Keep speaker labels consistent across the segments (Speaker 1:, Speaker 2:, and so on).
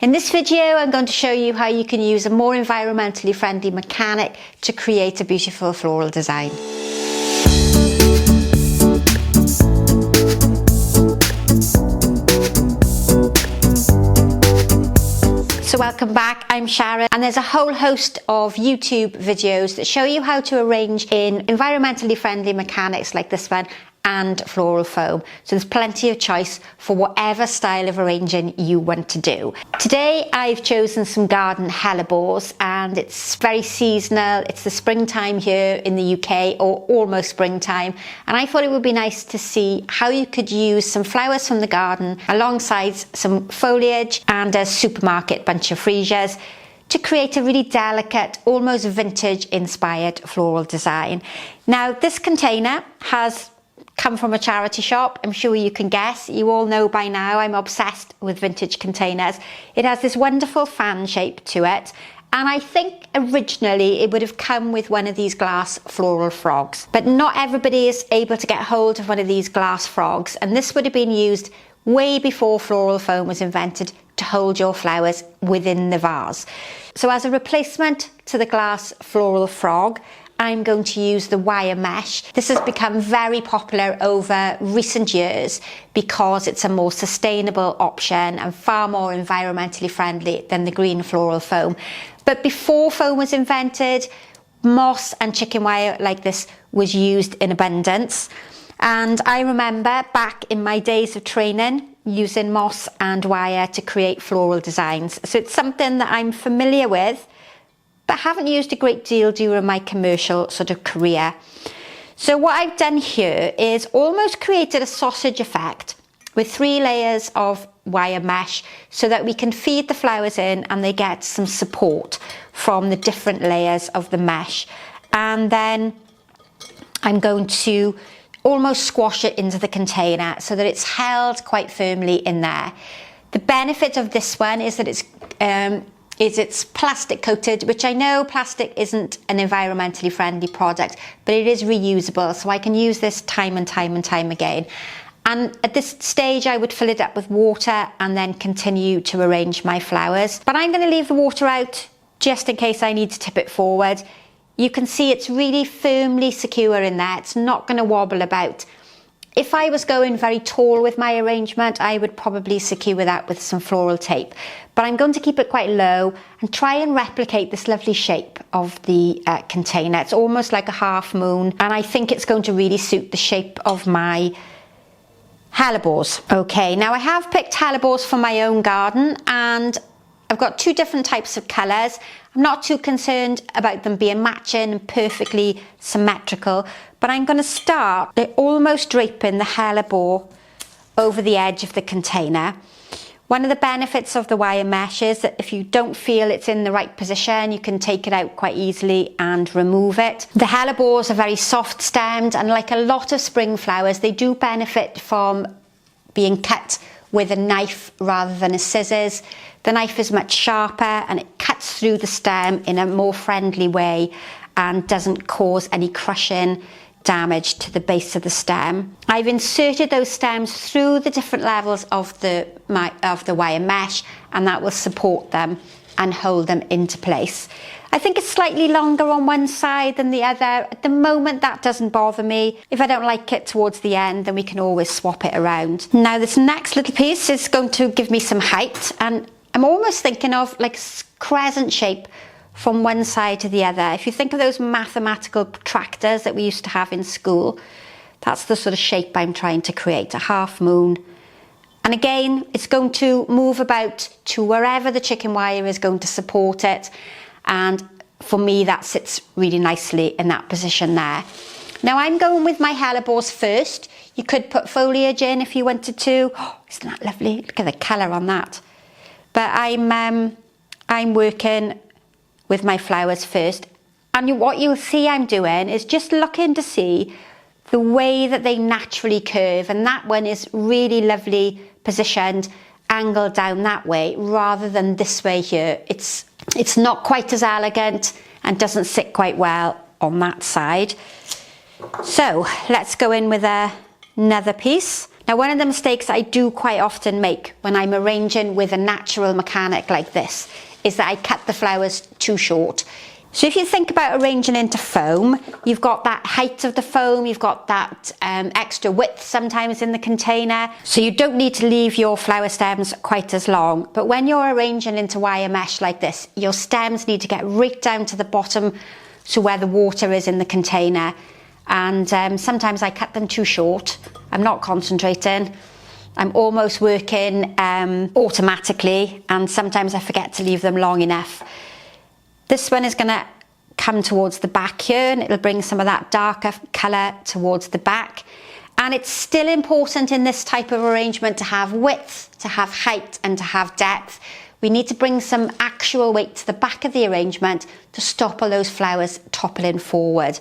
Speaker 1: In this video, I'm going to show you how you can use a more environmentally friendly mechanic to create a beautiful floral design. So welcome back, I'm Sharon, and there's a whole host of YouTube videos that show you how to arrange in environmentally friendly mechanics like this one and floral foam. So there's plenty of choice for whatever style of arranging you want to do. Today I've chosen some garden hellebores, and it's very seasonal. It's the springtime here in the UK, or almost springtime, and I thought it would be nice to see how you could use some flowers from the garden alongside some foliage and a supermarket bunch of freesias to create a really delicate, almost vintage inspired floral design. Now this container has come from a charity shop. I'm sure you can guess. You all know by now I'm obsessed with vintage containers. It has this wonderful fan shape to it, and I think originally it would have come with one of these glass floral frogs, but not everybody is able to get hold of one of these glass frogs, and this would have been used way before floral foam was invented to hold your flowers within the vase. So as a replacement to the glass floral frog, I'm going to use the wire mesh. This has become very popular over recent years because it's a more sustainable option and far more environmentally friendly than the green floral foam. But before foam was invented, moss and chicken wire like this was used in abundance. And I remember back in my days of training using moss and wire to create floral designs. So it's something that I'm familiar with, but haven't used a great deal during my commercial sort of career. So what I've done here is almost created a sausage effect with 3 layers of wire mesh so that we can feed the flowers in and they get some support from the different layers of the mesh. And then I'm going to almost squash it into the container so that it's held quite firmly in there. The benefit of this one is that it's plastic coated, which I know plastic isn't an environmentally friendly product, but it is reusable, so I can use this time and time and time again. And at this stage I would fill it up with water and then continue to arrange my flowers. But I'm going to leave the water out just in case I need to tip it forward. You can see it's really firmly secure in there. It's not going to wobble about. If I was going very tall with my arrangement, I would probably secure that with some floral tape. But I'm going to keep it quite low and try and replicate this lovely shape of the container. It's almost like a half moon, and I think it's going to really suit the shape of my hellebores. Okay, now I have picked hellebores from my own garden, and I've got 2 different types of colours. I'm not too concerned about them being matching and perfectly symmetrical, but I'm going to start by almost draping the hellebore over the edge of the container. One of the benefits of the wire mesh is that if you don't feel it's in the right position, you can take it out quite easily and remove it. The hellebores are very soft stemmed, and like a lot of spring flowers, they do benefit from being cut with a knife rather than a scissors. The knife is much sharper and it cuts through the stem in a more friendly way and doesn't cause any crushing damage to the base of the stem. I've inserted those stems through the different levels of the wire mesh, and that will support them and hold them into place. I think it's slightly longer on one side than the other. At the moment that doesn't bother me. If I don't like it towards the end, then we can always swap it around. Now this next little piece is going to give me some height, and I'm almost thinking of like a crescent shape from one side to the other. If you think of those mathematical protractors that we used to have in school, that's the sort of shape I'm trying to create, a half moon. And again, it's going to move about to wherever the chicken wire is going to support it. And for me, that sits really nicely in that position there. Now I'm going with my hellebores first. You could put foliage in if you wanted to. Oh, isn't that lovely? Look at the colour on that. But I'm working with my flowers first. And what you'll see I'm doing is just looking to see the way that they naturally curve. And that one is really lovely positioned, angled down that way rather than this way here. It's not quite as elegant and doesn't sit quite well on that side. So let's go in with another piece. Now, one of the mistakes I do quite often make when I'm arranging with a natural mechanic like this is that I cut the flowers too short. So if you think about arranging into foam, you've got that height of the foam, you've got that extra width sometimes in the container, so you don't need to leave your flower stems quite as long. But when you're arranging into wire mesh like this, your stems need to get right down to the bottom, so where the water is in the container. And sometimes I cut them too short. I'm not concentrating. I'm almost working automatically, and sometimes I forget to leave them long enough. This one is going to come towards the back here, and it'll bring some of that darker colour towards the back. And it's still important in this type of arrangement to have width, to have height, and to have depth. We need to bring some actual weight to the back of the arrangement to stop all those flowers toppling forward.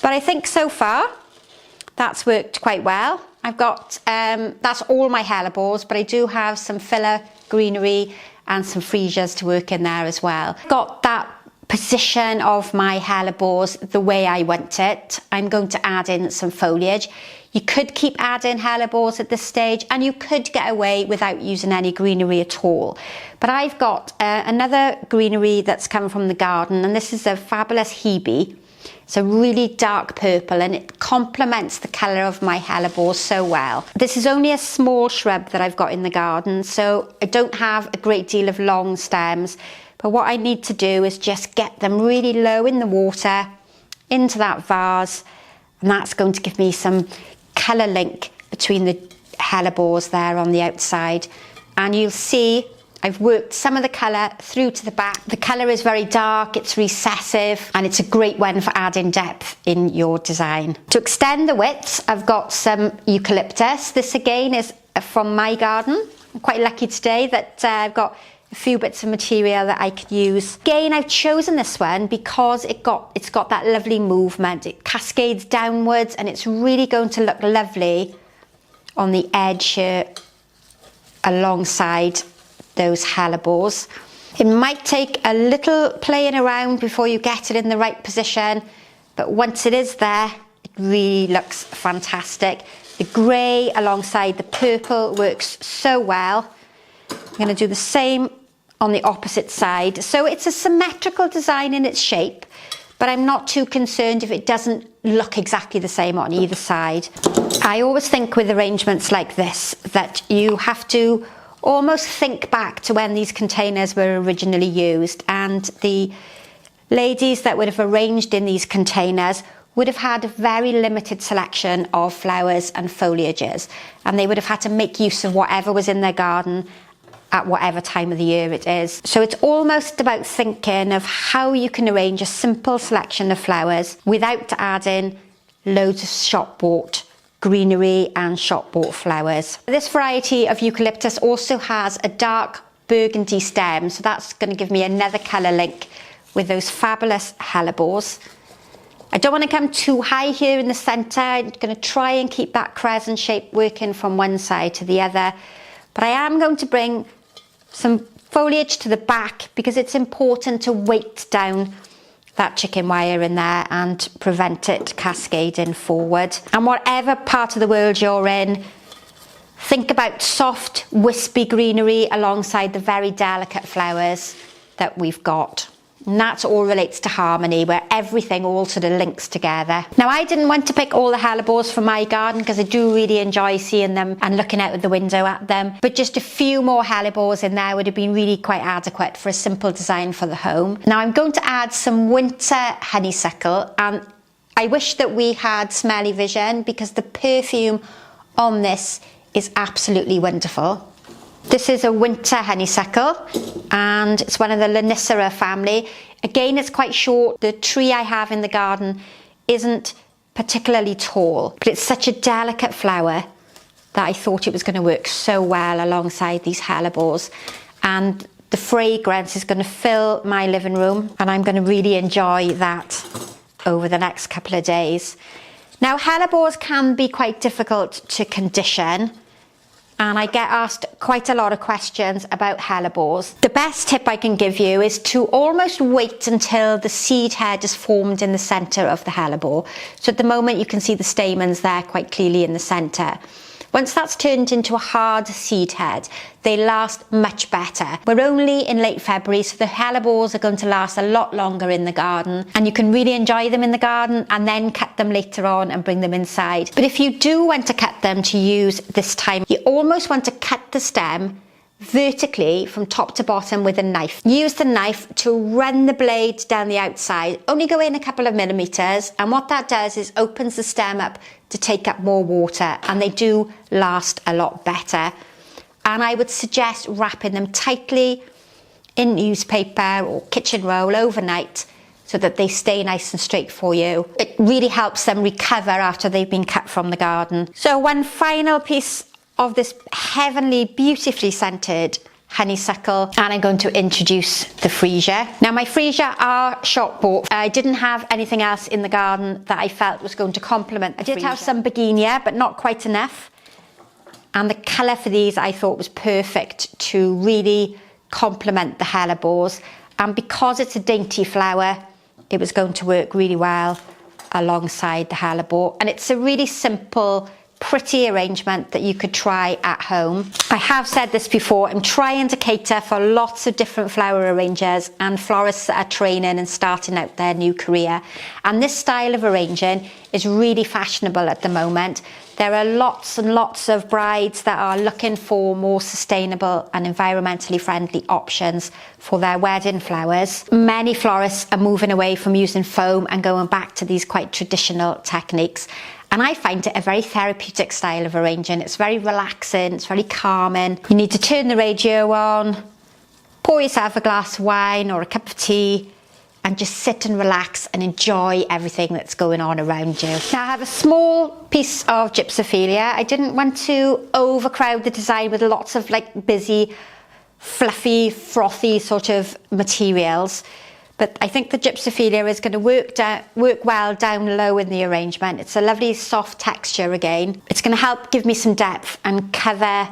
Speaker 1: But I think so far that's worked quite well. I've got, that's all my hellebores, but I do have some filler greenery and some freesias to work in there as well. Got that position of my hellebores the way I want it. I'm going to add in some foliage. You could keep adding hellebores at this stage, and you could get away without using any greenery at all. But I've got another greenery that's come from the garden, and this is a fabulous Hebe. It's a really dark purple, and it complements the colour of my hellebore so well. This is only a small shrub that I've got in the garden, so I don't have a great deal of long stems. But what I need to do is just get them really low in the water, into that vase, and that's going to give me some colour link between the hellebores there on the outside. And you'll see I've worked some of the colour through to the back. The colour is very dark, it's recessive, and it's a great one for adding depth in your design. To extend the widths, I've got some eucalyptus. This again is from my garden. I'm quite lucky today that I've got a few bits of material that I could use. Again, I've chosen this one because it's got that lovely movement. It cascades downwards, and it's really going to look lovely on the edge here alongside those hellebores. It might take a little playing around before you get it in the right position, but once it is there, it really looks fantastic. The grey alongside the purple works so well. I'm going to do the same on the opposite side. So it's a symmetrical design in its shape, but I'm not too concerned if it doesn't look exactly the same on either side. I always think with arrangements like this that you have to almost think back to when these containers were originally used, and the ladies that would have arranged in these containers would have had a very limited selection of flowers and foliages, and they would have had to make use of whatever was in their garden at whatever time of the year it is. So it's almost about thinking of how you can arrange a simple selection of flowers without adding loads of shop bought greenery and shop bought flowers. This variety of eucalyptus also has a dark burgundy stem, so that's going to give me another colour link with those fabulous hellebores. I don't want to come too high here in the centre. I'm going to try and keep that crescent shape working from one side to the other, but I am going to bring some foliage to the back because it's important to weight down that chicken wire in there and prevent it cascading forward. And whatever part of the world you're in, think about soft, wispy greenery alongside the very delicate flowers that we've got. And that all relates to harmony, where everything all sort of links together. Now, I didn't want to pick all the hellebores from my garden because I do really enjoy seeing them and looking out of the window at them. But just a few more hellebores in there would have been really quite adequate for a simple design for the home. Now, I'm going to add some winter honeysuckle, and I wish that we had smelly vision because the perfume on this is absolutely wonderful. This is a winter honeysuckle, and it's one of the Lonicera family. Again, it's quite short. The tree I have in the garden isn't particularly tall, but it's such a delicate flower that I thought it was going to work so well alongside these hellebores. And the fragrance is going to fill my living room, and I'm going to really enjoy that over the next couple of days. Now, hellebores can be quite difficult to condition, and I get asked quite a lot of questions about hellebores. The best tip I can give you is to almost wait until the seed head is formed in the centre of the hellebore. So at the moment you can see the stamens there quite clearly in the centre. Once that's turned into a hard seed head, they last much better. We're only in late February, so the hellebores are going to last a lot longer in the garden, and you can really enjoy them in the garden and then cut them later on and bring them inside. But if you do want to cut them to use this time, you almost want to cut the stem vertically from top to bottom with a knife. Use the knife to run the blade down the outside, only go in a couple of millimeters, and what that does is opens the stem up to take up more water, and they do last a lot better. And I would suggest wrapping them tightly in newspaper or kitchen roll overnight so that they stay nice and straight for you. It really helps them recover after they've been cut from the garden. So one final piece of this heavenly, beautifully scented honeysuckle, and I'm going to introduce the Freesia. Now my Freesia are shop bought. I didn't have anything else in the garden that I felt was going to complement the Freesia. I did have some begonia, but not quite enough. And the colour for these I thought was perfect to really complement the hellebores. And because it's a dainty flower, it was going to work really well alongside the hellebore. And it's a really simple, pretty arrangement that you could try at home. I have said this before, I'm trying to cater for lots of different flower arrangers and florists that are training and starting out their new career. And this style of arranging is really fashionable at the moment. There are lots and lots of brides that are looking for more sustainable and environmentally friendly options for their wedding flowers. Many florists are moving away from using foam and going back to these quite traditional techniques. And I find it a very therapeutic style of arranging. It's very relaxing, it's very calming. You need to turn the radio on, pour yourself a glass of wine or a cup of tea, and just sit and relax and enjoy everything that's going on around you. Now I have a small piece of Gypsophila. I didn't want to overcrowd the design with lots of like busy, fluffy, frothy sort of materials. But I think the Gypsophila is going to work well down low in the arrangement. It's a lovely soft texture again. It's going to help give me some depth and cover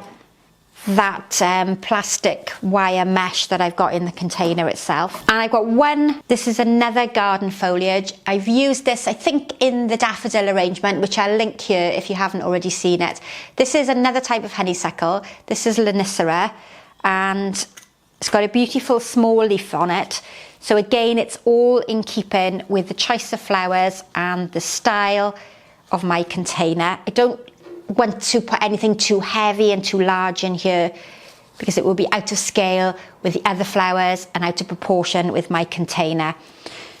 Speaker 1: that plastic wire mesh that I've got in the container itself. And I've got one, this is another garden foliage. I've used this, I think, in the daffodil arrangement, which I'll link here if you haven't already seen it. This is another type of honeysuckle. This is Lonicera, and it's got a beautiful small leaf on it. So again, it's all in keeping with the choice of flowers and the style of my container. I don't want to put anything too heavy and too large in here because it will be out of scale with the other flowers and out of proportion with my container.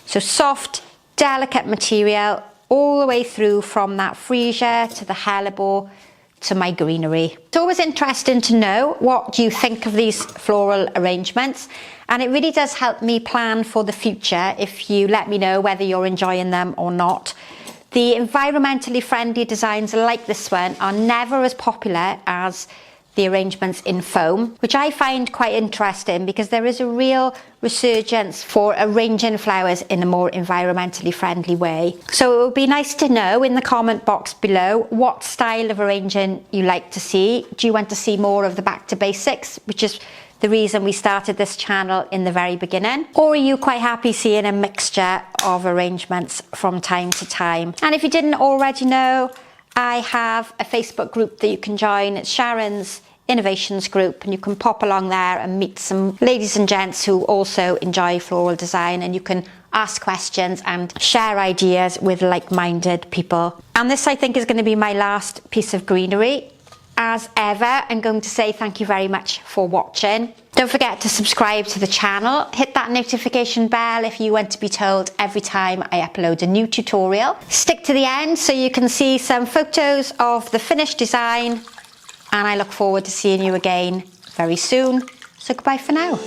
Speaker 1: So soft, delicate material all the way through from that Freesia to the hellebore to my greenery. It's always interesting to know what you think of these floral arrangements, and it really does help me plan for the future if you let me know whether you're enjoying them or not. The environmentally friendly designs like this one are never as popular as the arrangements in foam, which I find quite interesting because there is a real resurgence for arranging flowers in a more environmentally friendly way. So it would be nice to know in the comment box below what style of arranging you like to see. Do you want to see more of the back to basics, which is the reason we started this channel in the very beginning? Or are you quite happy seeing a mixture of arrangements from time to time? And if you didn't already know, I have a Facebook group that you can join. It's Sharon's Innovations group, and you can pop along there and meet some ladies and gents who also enjoy floral design, and you can ask questions and share ideas with like-minded people. And this, I think, is going to be my last piece of greenery. As ever, I'm going to say thank you very much for watching. Don't forget to subscribe to the channel. Hit that notification bell if you want to be told every time I upload a new tutorial. Stick to the end so you can see some photos of the finished design, and I look forward to seeing you again very soon. So goodbye for now.